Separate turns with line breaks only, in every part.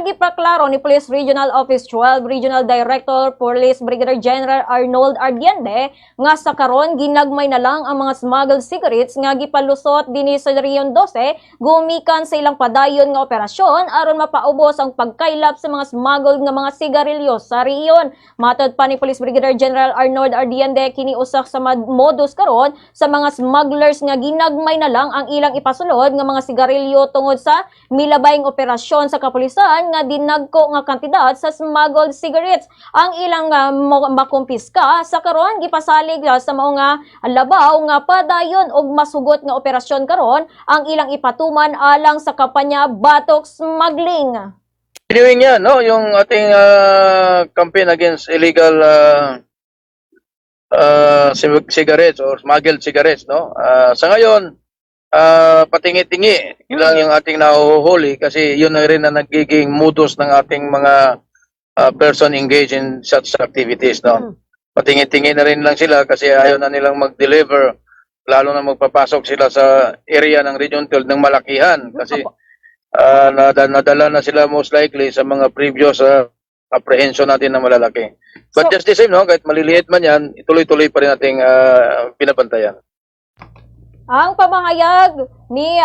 gipaklaro ni Police Regional Office 12 Regional Director Police Brigadier General Arnold Ardiende nga sa karon ginagmay na lang ang mga smuggled cigarettes nga gipalusot dinhi sa Rion 12 gumikan sa ilang padayon nga operasyon aron mapaubos ang pagkaylap sa mga smuggled nga mga sigarilyo sa Rion. Matod pa ni Police Brigadier General Arnold Ardiende kini usa sa modus karon sa mga smugglers nga ginagmay na lang ang ilang ipasulod nga mga sigarilyo tungod sa milabayng operasyon sa kapulisan nga dinagko nga kantidad sa smuggled cigarettes. Ang ilang makumpiska sa karon gipasalig sa mao nga labaw nga padayon og masugot nga operasyon karon ang ilang ipatuman alang sa kampanya Batok Smuggling.
Continuing yan, no? Yung ating campaign against illegal cigarettes or smuggled cigarettes, no? Sa ngayon, patingi-tingi lang yung ating nahuhuli kasi yun na rin na nagiging modus ng ating mga person engaged in such activities, no? Patingi-tingi na rin lang sila kasi ayaw na nilang mag-deliver, lalo na magpapasok sila sa area ng Region 12 ng malakihan kasi nadala na sila most likely sa mga previous apprehension natin na malalaki. But just the same, no? Kahit maliliit man yan, ituloy-tuloy pa rin nating pinabantayan.
Ang pamahayag ni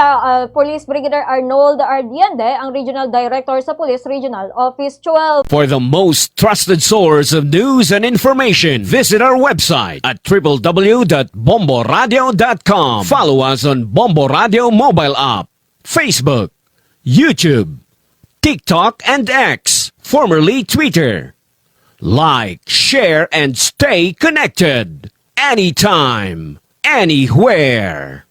Police Brigadier Arnold Ardiende, ang Regional Director sa Police Regional Office 12.
For the most trusted source of news and information, visit our website at www.bomboradio.com. Follow us on Bombo Radio mobile app, Facebook, YouTube, TikTok, and X, formerly Twitter. Like, share, and stay connected. Anytime, anywhere.